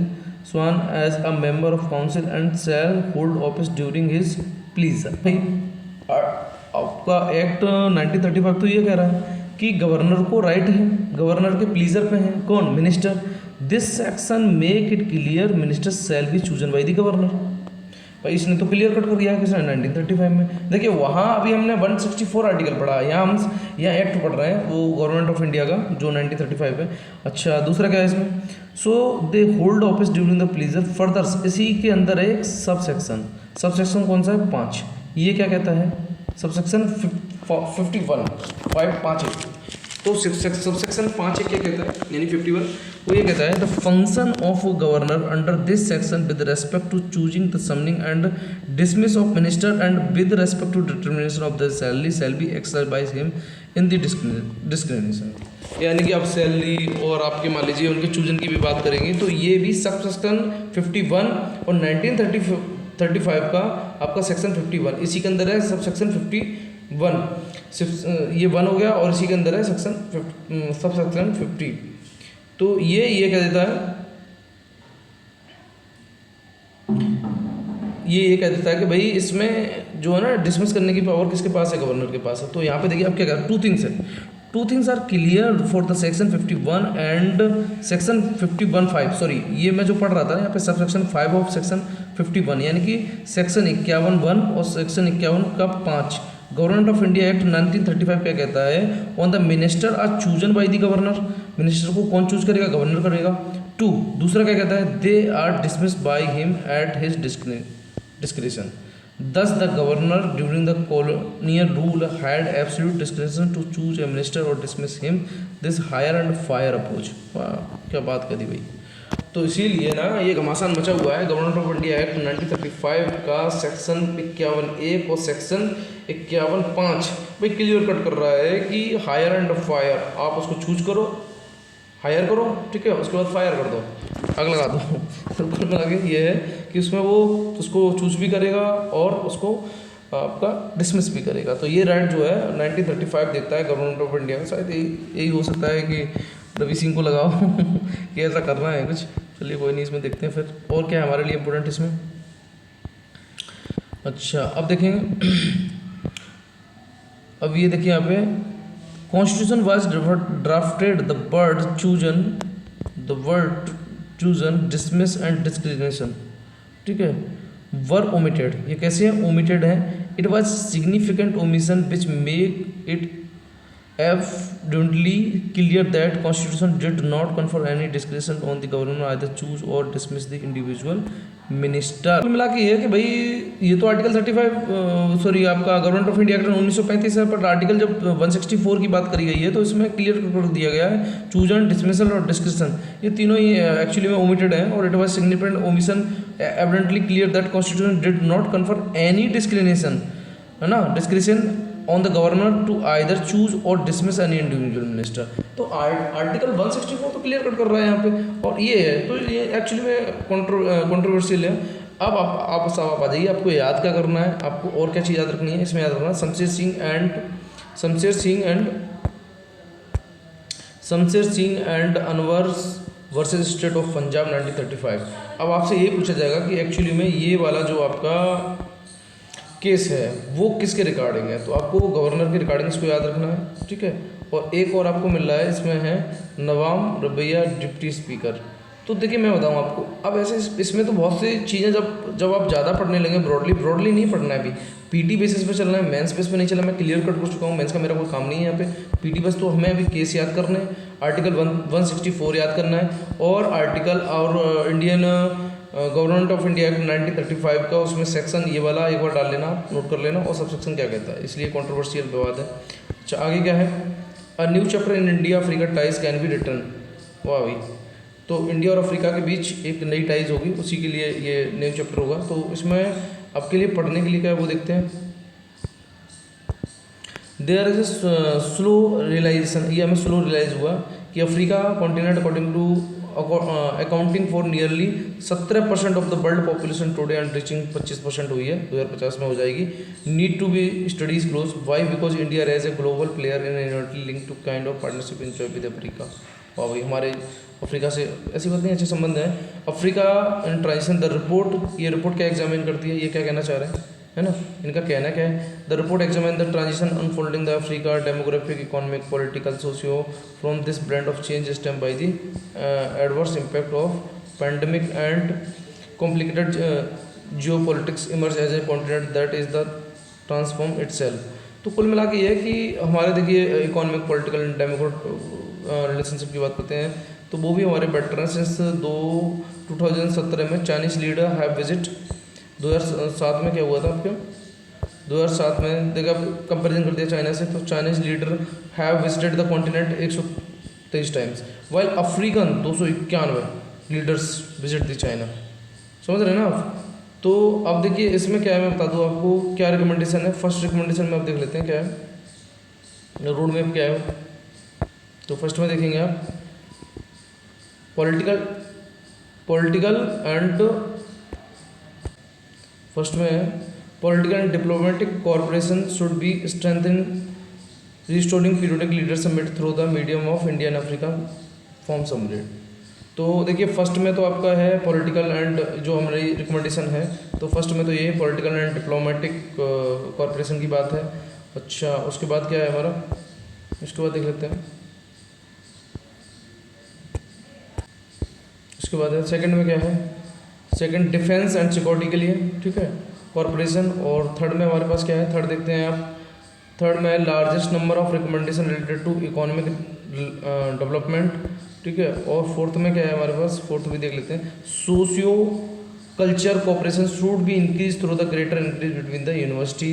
Speaker 1: sworn as a member of council and shall hold office during his pleasure. भाई आपका एक्ट 1935 तो ये कह रहा है कि गवर्नर को राइट है, गवर्नर के प्लीजर पे है कौन, minister. This section make it clear minister shall be chosen by the governor. भाई इसने तो क्लियर कट कर दिया है किसने, 1935 में। देखिए वहाँ अभी हमने 164 आर्टिकल पढ़ा, यहाँ एक्ट पढ़ रहे हैं वो गवर्नमेंट ऑफ इंडिया का जो 1935 है। अच्छा, दूसरा क्या है इसमें, so they hold office during the pleasure. Further इसी के अंदर है एक सब सेक्शन कौन सा है, 5। ये क्या कहता है, सब सेक्शन 51 तो सब सेक्शन 5 क्या कहता है, यानी 51 वो ये कहता है, the function of governor under this section with respect to choosing the summoning and dismiss of minister and with respect to determination of the salary shall be exercised by him in the discrimination. यानी कि आप salary और आपके मान लीजिए उनके chosen की भी बात करेंगे तो ये भी सब सेक्शन 51 और 1935 का आपका सेक्शन 51 इसी के अंदर है, सब सेक्शन 51 ये 1 हो गया और इसी के अंदर है सेक्शन सब सेक्शन 50। तो ये क्या देता है, ये कह देता है कि भाई इसमें जो है ना डिसमिस करने की पावर किसके पास है, गवर्नर के पास है। तो यहाँ पे देखिए अब क्या कह रहा है, two things are clear for the section 51 and section 51(5). Sorry, ये मैं जो पढ़ रहा था यहाँ पे सब सेक्शन 5 ऑफ सेक्शन 51, यानी कि सेक्शन 51(1) और सेक्शन 51 का 5। गवर्नमेंट ऑफ इंडिया एक्ट 1935 क्या कहता है, on the minister are chosen by the governor. Minister को कौन चूज करेगा, गवर्नर करेगा। 2 दूसरा क्या कहता है, they are dismiss by him at his description. Thus, the governor during the colonial rule had absolute discretion to choose a minister or dismiss him. This hire and fire approach। वाह, क्या बात कर दी भाई। तो इसीलिए ना ये घमासान मचा हुआ है गवर्नमेंट ऑफ इंडिया एक्ट 1935 का सेक्शन 51(1) और सेक्शन 51(5) भाई क्लियर कट कर रहा है कि हायर एंड फायर, आप उसको चूज करो, हायर करो, ठीक है, उसके बाद फायर कर दो, आग लगा दो। बिल्कुल में आगे ये है कि उसमें वो उसको चूज भी करेगा और उसको आपका डिसमिस भी करेगा। तो ये राइट जो है 1935 देता है गवर्नमेंट ऑफ इंडिया। शायद यही हो सकता है कि रवि सिंह को लगाओ कि ऐसा करना है कुछ। चलिए कोई नहीं, इसमें देखते हैं फिर और क्या है हमारे लिए इम्पोर्टेंट इसमें। अच्छा अब देखेंगे, अब ये देखिए यहाँ पे constitution was drafted, the word chosen dismiss and discrimination, ठीक है, वर ओमिटेड। ये कैसे है, ओमिटेड है। It was significant omission which make it evidently clear that constitution did not confer any discretion on the governor either choose or dismiss the individual minister। कुल मिला के ये है कि भाई ये तो आर्टिकल 35 सॉरी आपका गवर्नमेंट ऑफ इंडिया एक्ट 1935 है, पर आर्टिकल जब 164 की बात करी गई है तो इसमें क्लियर कर दिया गया है चूज एंड डिसमिसल और डिस्क्रिप्शन, ये तीनों ही एक्चुअली में ओमिटेड हैं। और it was significant omission evidently clear that constitution did not confer any discrimination, है ना, description on the governor to either choose और डिसमिस एनी इंडिविजुअल मिनिस्टर। तो आर्टिकल 164 तो क्लियर कट कर रहा है यहाँ पे, और ये है तो ये एक्चुअली में कंट्रोवर्शियल है। अब आप आ जाइए, आपको याद क्या करना है, आपको और क्या चीज़ याद रखनी है, इसमें याद रखना Shamsher Singh and Anwar versus state of Punjab 1935। अब आपसे ये पूछा जाएगा कि एक्चुअली में ये वाला जो आपका केस है वो किसके रिगार्डिंग है, तो आपको गवर्नर के रिगार्डिंग इसको याद रखना है, ठीक है। और एक और आपको मिल रहा है, इसमें है नवाब रबैया डिप्टी स्पीकर। तो देखिए मैं बताऊं आपको, अब ऐसे इसमें तो बहुत सी चीज़ें जब आप ज़्यादा पढ़ने लगे, ब्रॉडली नहीं पढ़ना है, अभी पीटी बेसिस पे चलना है, मेंस बेस पे नहीं चलना। मैं क्लियर कट कर चुका हूँ, मेंस का मेरा कोई काम नहीं है यहाँ पे। पीटी बस तो हमें अभी केस याद करने हैं, आर्टिकल 164 याद करना है, और आर्टिकल और Indian government of India act 1935 का उसमें सेक्शन ये वाला एक बार डाल लेना, नोट कर लेना, और सब सेक्शन क्या कहता है, इसलिए कंट्रोवर्शियल विवाद है। अच्छा आगे क्या है, a new chapter in India Africa ties can be return. वाह भाई, तो इंडिया और अफ्रीका के बीच एक नई टाइज होगी, उसी के लिए ये न्यू चैप्टर होगा। तो इसमें आपके लिए पढ़ने के लिए क्या है वो देखते हैं। There is a slow realization, ये हमें स्लो रियलाइज हुआ कि Africa continent according to accounting for nearly 17% of the world population today and reaching 25% हुई है, 2050 में हो जाएगी। Need to be studies close, why because India as a global player in inversely link to kind of partnership enjoy with Africa. और भाई हमारे Africa से ऐसी बात नहीं, अच्छे संबंध हैं। Africa in transition the report, ये रिपोर्ट क्या एग्जामिन करती है, ये क्या कहना चाह रहे हैं, है ना, इनका कहना क्या है। The report examine the transition unfolding the Africa demographic economic political socio from this blend of change stem by the adverse impact of pandemic and complicated geopolitics emerge as a continent that is the transform itself. तो कुल मिला के ये है कि हमारे देखिए economic political and democratic relationship की बात करते हैं, तो वो भी हमारे बेटर हैं। सिंस 2017 में चाइनीज लीडर हैव विजिट, 2007 में क्या हुआ था आपके, 2007 में देखा कंपैरिजन कर दिया चाइना से, तो Chinese leader have visited the continent 123 times, while African 291 leaders visit the China. समझ रहे हैं ना आप। तो अब देखिए इसमें क्या है, मैं बता दूँ आपको क्या रिकमेंडेशन है। फर्स्ट रिकमेंडेशन में आप देख लेते हैं क्या है, रोड मैप क्या है। तो फर्स्ट में देखेंगे आप पॉलिटिकल एंड फर्स्ट में political and diplomatic corporation should be strengthen restoring periodic leader summit through the medium of India and Africa form summit. तो देखिए फर्स्ट में तो आपका है पॉलिटिकल एंड जो हमारी रिकमेंडेशन है, तो फर्स्ट में तो ये पॉलिटिकल एंड डिप्लोमेटिक कॉर्पोरेशन की बात है। अच्छा उसके बाद क्या है हमारा, उसके बाद देख लेते हैं। उसके बाद है सेकंड में क्या है, सेकंड डिफेंस एंड सिक्योरिटी के लिए, ठीक है, कॉर्पोरेशन। और थर्ड में हमारे पास क्या है, थर्ड देखते हैं आप। थर्ड में largest number of recommendation related to economic development, ठीक है। और फोर्थ में क्या है हमारे पास, फोर्थ भी देख लेते हैं, socio culture cooperation should be increase through the greater increase between the university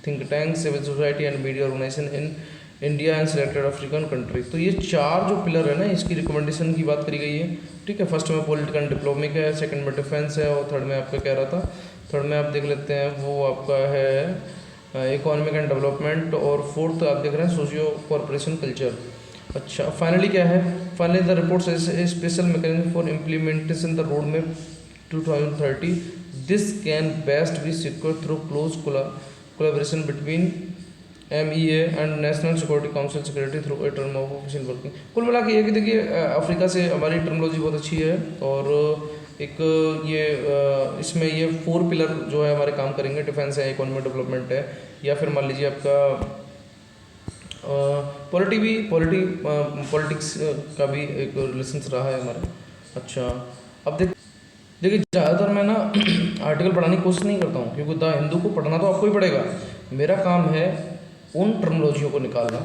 Speaker 1: think tank civil society and media organisation in India and selected African country. तो ये चार जो पिलर है ना, इसकी रिकमेंडेशन की बात करी गई है, ठीक है। फर्स्ट में पॉलिटिकल एंड डिप्लोमेटिक है, सेकंड में डिफेंस है, और थर्ड में आपका कह रहा था, थर्ड में आप देख लेते हैं वो आपका है इकोनॉमिक एंड डेवलपमेंट, और फोर्थ आप देख रहे हैं सोशियो कॉर्पोरेशन कल्चर। अच्छा फाइनली क्या है, finally the report special mechanism for implementation the road map 2030। This can best be secure through close collaboration between MEA and national security council secretary through a term of official working. कुल मिला के ये कि देखिए Africa से हमारी terminology बहुत अच्छी है, और एक ये इसमें ये 4 पिलर जो है हमारे काम करेंगे, डिफेंस है, इकोनॉमिक डेवलपमेंट है, या फिर मान लीजिए आपका पॉलिटिक्स का भी एक रिलेशन रहा है हमारा। अच्छा अब देखिए ज़्यादातर मैं ना आर्टिकल पढ़ाने की कोशिश नहीं करता हूँ, क्योंकि द हिंदू को पढ़ना तो आपको ही पड़ेगा। मेरा काम है उन टर्मोलॉजियों को निकालना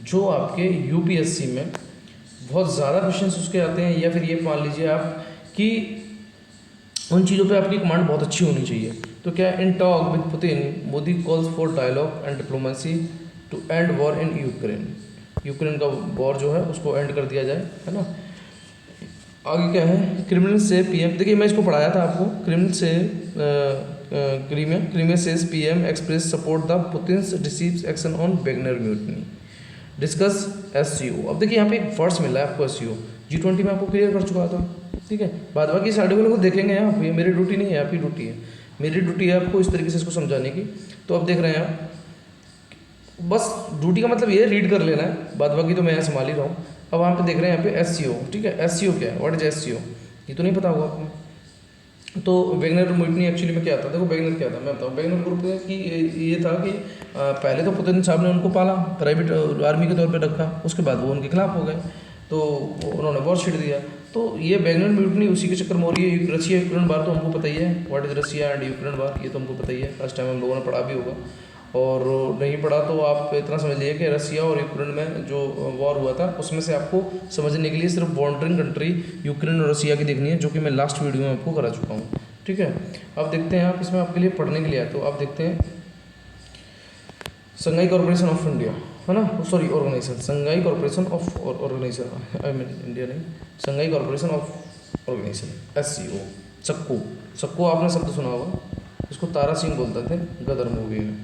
Speaker 1: जो आपके यूपीएससी में बहुत ज़्यादा क्वेश्चंस उसके आते हैं, या फिर ये मान लीजिए आप कि उन चीज़ों पे आपकी कमांड बहुत अच्छी होनी चाहिए। तो क्या, in talk with Putin Modi calls for dialogue and diplomacy to end war in Ukraine. Ukraine का वॉर जो है उसको एंड कर दिया जाए, है ना। आगे क्या है, क्रिमिनल से पीएम, देखिए मैं इसको पढ़ाया था आपको, क्रिमिनल से Crimea says PM express support the Putin's decisive action on Wagner mutiny, discuss SCO. अब देखिए यहाँ पे एक वर्ड्स मिला है आपको, एससीओ G20 में आपको क्लियर कर चुका था, ठीक है। बाद बाकी सारे वालों को देखेंगे आप, ये मेरी ड्यूटी नहीं है, आपकी ड्यूटी है। मेरी ड्यूटी है आपको इस तरीके से इसको समझाने की। तो अब देख रहे हैं आप, बस ड्यूटी का मतलब ये रीड कर लेना है, बाद बाकी तो मैं यहाँ संभाल ही रहा हूँ। अब वहाँ पे देख रहे हैं यहाँ पे एससीओ, ठीक है। एससीओ क्या है, व्हाट इज एससीओ, ये तो नहीं पता होगा आपको। तो वैगनर म्यूटनी एक्चुअली में क्या था, देखो वैगनर क्या था मैं बताऊँ। वैगनर ग्रुप की ये था कि पहले तो पुतिन साहब ने उनको पाला, प्राइवेट आर्मी के तौर पे रखा, उसके बाद वो उनके खिलाफ हो गए, तो उन्होंने वॉर छेड़ दिया। तो ये वैगनर म्यूटनी उसी के चक्कर में हो रही है। रशिया यूक्रेन वार तो हमको पता ही है, what is Russia and Ukraine वार, ये तो हमको पता ही है, लास्ट टाइम हम लोगों ने पढ़ा भी होगा। और नहीं पढ़ा तो आप इतना समझ लीजिए कि रशिया और यूक्रेन में जो वॉर हुआ था उसमें से आपको समझने के लिए सिर्फ बॉर्डरिंग कंट्री यूक्रेन और रशिया की देखनी है, जो कि मैं लास्ट वीडियो में आपको करा चुका हूँ, ठीक है। अब देखते हैं आप, इसमें आपके लिए पढ़ने के लिए आए तो आप देखते हैं संघाई कॉर्पोरेशन ऑफ इंडिया, है ना, sorry organisation, Shanghai corporation of organisation, I mean India नहीं, Shanghai corporation of organisation, SCO, सक्कू। सक्कू आपने शब्द सुना होगा, इसको तारा सिंह बोलते थे गदर मूवी में,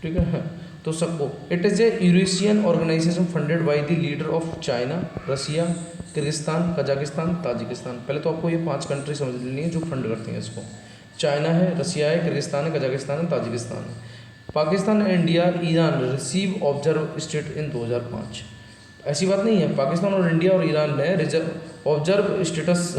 Speaker 1: ठीक है। तो सक्कू, it is a Eurasian organisation funded by the leader of China, Russia, Kyrgyzstan, Kazakhstan, Tajikistan. पहले तो आपको ये 5 कंट्री समझ लेनी है जो फंड करती हैं इसको। चाइना है, रशिया है, किर्गिस्तान है, कजाकिस्तान है, ताजिकिस्तान है। Pakistan, India, Iran receive observe state in 2005। ऐसी बात नहीं है, पाकिस्तान और इंडिया और ईरान ने ऑब्जर्व स्टेटस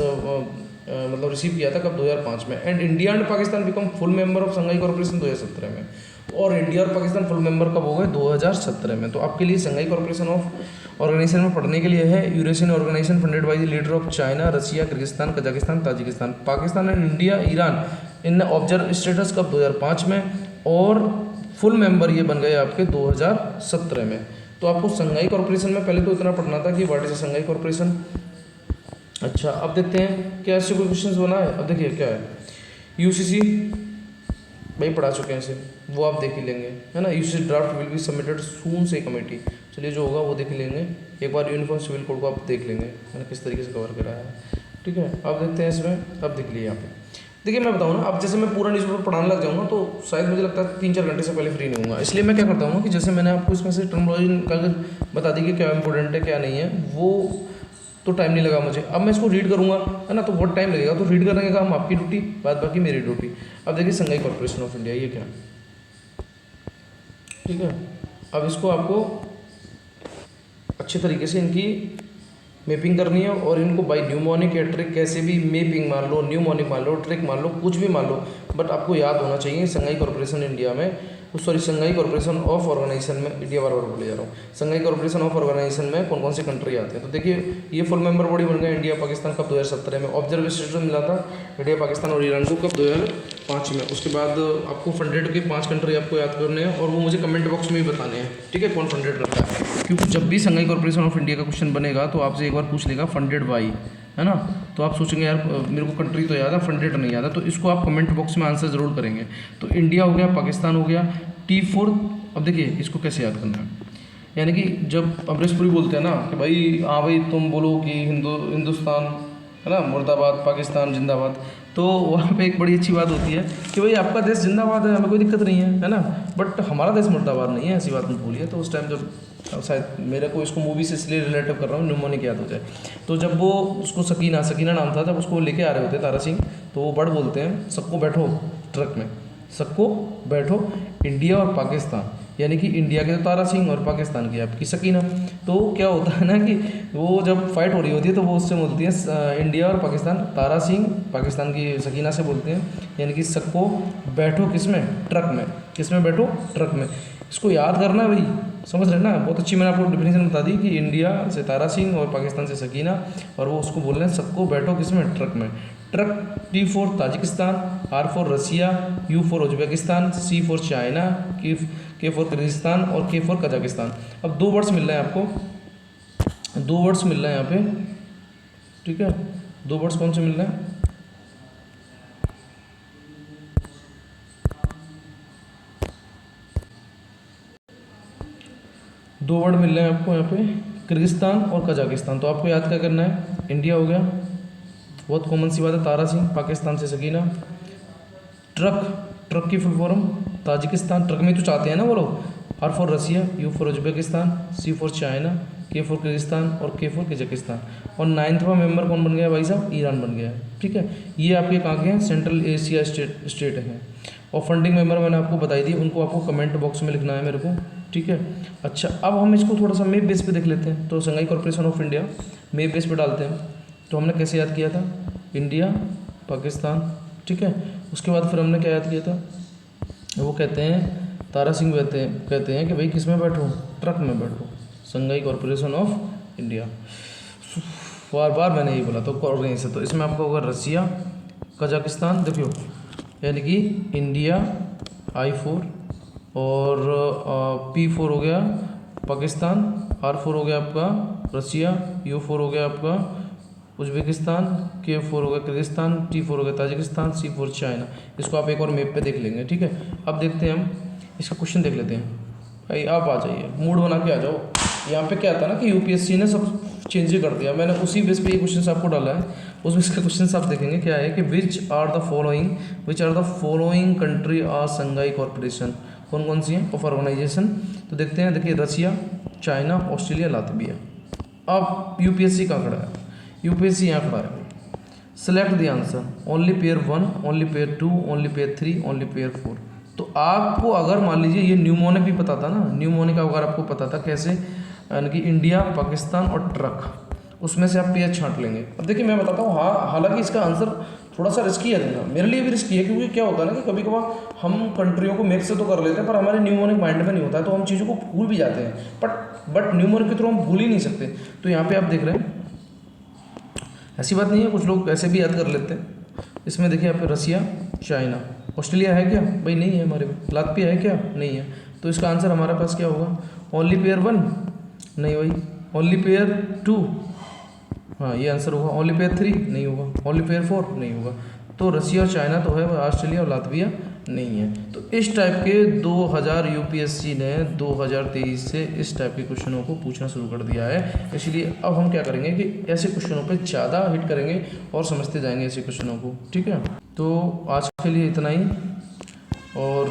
Speaker 1: मतलब रिसीव किया था कब, 2005 में। And India and Pakistan become full member of Shanghai corporation 2017 में, और इंडिया और पाकिस्तान फुल मेंबर कब हो गए, 2017 में। तो आपके लिए संघाई कॉर्पोरेशन ऑफ ऑर्गेनाइजेशन में पढ़ने के लिए है, Eurasian organisation funded by the leader of China, Russia, Kyrgyzstan, Kazakhstan, Tajikistan. Pakistan and India, Iran, in observe status कब, 2005 में, और फुल मेंबर ये बन गए आपके 2017 में। तो आपको संघाई कॉर्पोरेशन में पहले तो इतना पढ़ना था कि व्हाट इज संघाई कॉर्पोरेशन। अच्छा, अब देखते हैं क्या ऐसे कोई क्वेश्चन बना है। अब देखिए क्या है, यूसीसी भाई पढ़ा चुके हैं इसे, वो आप देख ही लेंगे, है ना। UCC draft will be submitted soon से कमेटी, चलिए जो होगा वो देख लेंगे। एक बार यूनिफॉर्म सिविल कोड को आप देख लेंगे, है ना, किस तरीके से कवर करा है, ठीक है। अब देखते हैं इसमें, अब देख लिए यहाँ पे। देखिए मैं बताऊँ ना, अब जैसे मैं पूरा न्यूज़पेपर पढ़ाने लग जाऊँगा तो शायद मुझे लगता है 3-4 घंटे से पहले फ्री नहीं होऊंगा। इसलिए मैं क्या करता हूँ कि जैसे मैंने आपको इसमें से टर्मिनोलॉजी निकाल बता दी कि क्या इंपॉर्टेंट है क्या नहीं है, वो तो टाइम नहीं लगा मुझे। अब मैं इसको रीड करूँगा, है ना, तो बहुत टाइम लगेगा। तो रीड करने का काम आपकी ड्यूटी, बाद बाकी मेरी ड्यूटी। अब देखिए संघाई कॉर्पोरेशन ऑफ इंडिया, ये क्या, ठीक है। अब इसको आपको अच्छे तरीके से इनकी मैपिंग करनी है, और इनको बाय न्यूमोनिक या ट्रिक कैसे भी मैपिंग मान लो, न्यूमोनिक मान लो, ट्रिक मान लो, कुछ भी मान लो, बट आपको याद होना चाहिए संघाई कॉर्पोरेशन इंडिया में, sorry Shanghai corporation of organisation में, इंडिया बार बार बोले जा रहा हूँ, संघाई कॉर्पोरेशन ऑफ ऑर्गेनाइजेशन में कौन कौन से कंट्री आते हैं। तो देखिए ये फुल मेंबर बॉडी बन गया इंडिया पाकिस्तान कब, 2017 में। ऑब्जर्व स्टेटस मिला था इंडिया पाकिस्तान और ईरान को कब, 2005 में। उसके बाद आपको फंडेड के 5 कंट्री आपको याद करने हैं, और वो मुझे कमेंट बॉक्स में भी बताने हैं, ठीक है, कौन फंडेड करता है। क्योंकि जब भी संघाई कॉर्पोरेशन ऑफ इंडिया का क्वेश्चन बनेगा तो आपसे एक बार पूछ लेगा फंडेड बाई, है ना। तो आप सोचेंगे यार मेरे को कंट्री तो याद है, फंडेड नहीं याद है, तो इसको आप कमेंट बॉक्स में आंसर ज़रूर करेंगे। तो इंडिया हो गया, पाकिस्तान हो गया, T4। अब देखिए इसको कैसे याद करना है, यानी कि जब अमरीश पुरी बोलते हैं ना कि भाई हाँ भाई तुम बोलो कि हिंदुस्तान, है ना, मुर्दाबाद, पाकिस्तान जिंदाबाद, तो वहाँ पे एक बड़ी अच्छी बात होती है कि भाई आपका देश जिंदाबाद है, हमें कोई दिक्कत नहीं है ना, बट हमारा देश मुर्दाबाद नहीं है, ऐसी बात मत भूलिए। तो उस टाइम जब शायद मेरे को इसको मूवी से इसलिए रिलेटिव कर रहा हूँ, न्यूमोनिक याद हो जाए। तो जब वो उसको सकीना नाम था, जब उसको लेके आ रहे होते तारा सिंह, तो वो बड़ बोलते हैं सबको बैठो ट्रक में, सबको बैठो, इंडिया और पाकिस्तान, यानी कि इंडिया के तो तारा सिंह और पाकिस्तान की आपकी सकीना। तो क्या होता है ना कि वो जब फाइट हो रही होती है तो वो उससे बोलती है इंडिया और पाकिस्तान, तारा सिंह पाकिस्तान की सकीना से बोलते हैं, यानी कि सबको बैठो किस में, ट्रक में, किस में बैठो, ट्रक में। इसको याद करना भाई, समझ रहे हैं ना, बहुत अच्छी मैंने आपको डिफिनेशन बता दी कि इंडिया से तारा सिंह और पाकिस्तान से सकीना, और वो उसको बोल रहे हैं सबको बैठो किसमें, ट्रक में। Truck T for Tajikistan, R for Russia, U for Uzbekistan, C for China, K for Kyrgyzstan और K फॉर कजाकिस्तान। अब 2 वर्ड्स मिल रहे हैं आपको, 2 वर्ड्स मिल रहे हैं यहाँ पे, ठीक है। 2 वर्ड्स कौन से मिल रहे हैं, दो वर्ड मिल रहे हैं आपको यहाँ पे, किर्गिस्तान और कजाकिस्तान। तो आपको याद क्या करना है, इंडिया हो गया, बहुत कॉमन सी बात है, तारा सिंह, पाकिस्तान से सकीना। ट्रक की फुल फॉर्म ताजिकिस्तान, ट्रक में तो चाहते हैं ना वो लोग। R for Russia, U for Uzbekistan, C for China, K for Kyrgyzstan और K फॉर कजाकिस्तान। और 9वां मेंबर कौन बन गया भाई साहब, ईरान बन गया है, ठीक है। ये आपके कहाँ के हैं, सेंट्रल एशिया स्टेट हैं। और फंडिंग मेंबर मैंने आपको बताई दी, उनको आपको कमेंट बॉक्स में लिखना है मेरे को, ठीक है। अच्छा, अब हम इसको थोड़ा सा मैप बेस पे देख लेते हैं। तो Shanghai corporation of India map base पे डालते हैं। तो हमने कैसे याद किया था, इंडिया, पाकिस्तान, ठीक है। उसके बाद फिर हमने क्या याद किया था, वो कहते हैं तारा सिंह कहते हैं कि भाई किस में बैठो, ट्रक में बैठो, शंघाई कॉर्पोरेशन ऑफ इंडिया। बार बार मैंने यही बोला, तो कोऑर्डिनेशन तो इसमें आपको होगा रसिया, कजाकिस्तान, देखियो यानी कि इंडिया I4 और P4 हो गया पाकिस्तान, R4 हो गया आपका रसिया, U4 हो गया आपका उज्बेकिस्तान, K4 हो गया किर्गिस्तान, T4 हो गया ताजिकिस्तान, C4 चाइना। इसको आप एक और मैप पे देख लेंगे, ठीक है। अब देखते हैं हम इसका क्वेश्चन देख लेते हैं। भाई आप आ जाइए, मूड बना के आ जाओ। यहाँ पे क्या था ना कि UPSC ने सब चेंज कर दिया, मैंने उसी बेस पे ये क्वेश्चन आपको डाला है। उस बेस का क्वेश्चन आप देखेंगे क्या है कि which are the following country are Shanghai corporation, कौन कौन सी है ऑफ ऑर्गेनाइजेशन। तो देखते हैं, देखिए रसिया, चाइना, ऑस्ट्रेलिया, लातविया। अब UPSC कहाँ खड़ा है, UPSC यहाँ खड़ा है। Select the answer, only pair 1, only pair 2, only pair 3, only pair 4। तो आपको अगर मान लीजिए ये न्यूमोनिक भी पता था ना, न्यूमोनिक अगर आपको पता था कैसे, यानी कि इंडिया, पाकिस्तान और ट्रक, उसमें से आप पेयर छांट लेंगे। अब देखिए मैं बताता हूँ, हाँ हालांकि इसका आंसर थोड़ा सा रिस्की है देना, मेरे लिए भी रिस्की है, क्योंकि क्या होता है ना कि कभी कभार हम कंट्रियों को मैच से तो कर लेते हैं पर हमारे न्यूमोनिक माइंड में नहीं होता है, तो हम चीज़ों को भूल भी जाते हैं। बट न्यूमोनिक के थ्रू हम भूल ही नहीं सकते। तो यहाँ पे आप देख रहे हैं, ऐसी बात नहीं है, कुछ लोग ऐसे भी याद कर लेते हैं। इसमें देखिए यहाँ पे रसिया, चाइना, ऑस्ट्रेलिया है क्या, भाई नहीं है हमारे में। लातविया है क्या, नहीं है। तो इसका आंसर हमारे पास क्या होगा, ओनली पेयर 1, नहीं भाई, ओनली पेयर 2, हाँ ये आंसर होगा। ओनली पेयर 3 नहीं होगा, ओनली पेयर 4 नहीं होगा। तो रसिया और चाइना तो है, ऑस्ट्रेलिया और लातविया नहीं है। तो इस टाइप के 2000 UPSC ने 2023 से इस टाइप के क्वेश्चनों को पूछना शुरू कर दिया है। इसलिए अब हम क्या करेंगे कि ऐसे क्वेश्चनों पे ज़्यादा हिट करेंगे और समझते जाएंगे ऐसे क्वेश्चनों को, ठीक है। तो आज के लिए इतना ही। और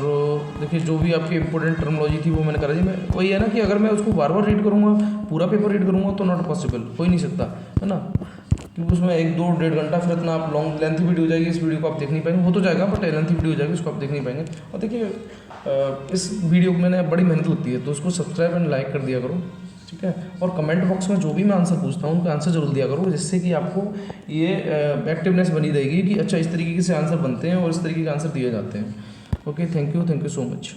Speaker 1: देखिए जो भी आपकी इंपॉर्टेंट टर्मोलॉजी थी वो मैंने करा दी। मैं वही है ना कि अगर मैं उसको बार बार रीड करूँगा, पूरा पेपर रीड करूँगा तो नॉट पॉसिबल, हो ही नहीं सकता, है ना। क्योंकि उसमें 1-2-1.5 घंटा फिर इतना आप लॉन्ग लेंथी वीडियो हो जाएगी, इस वीडियो को आप देख नहीं पाएंगे, हो तो जाएगा बट लेंथी वीडियो हो जाएगी, उसको आप देख नहीं पाएंगे। और देखिए इस वीडियो में मैंने बड़ी मेहनत लगती है, तो उसको सब्सक्राइब एंड लाइक कर दिया करो, ठीक है। और कमेंट बॉक्स में जो भी मैं आंसर पूछता हूँ उनका आंसर जरूर दिया करो, जिससे कि आपको ये एक्टिवनेस बनी रहेगी कि अच्छा इस तरीके से आंसर बनते हैं और इस तरीके के आंसर दिए जाते हैं। Okay, thank you so much.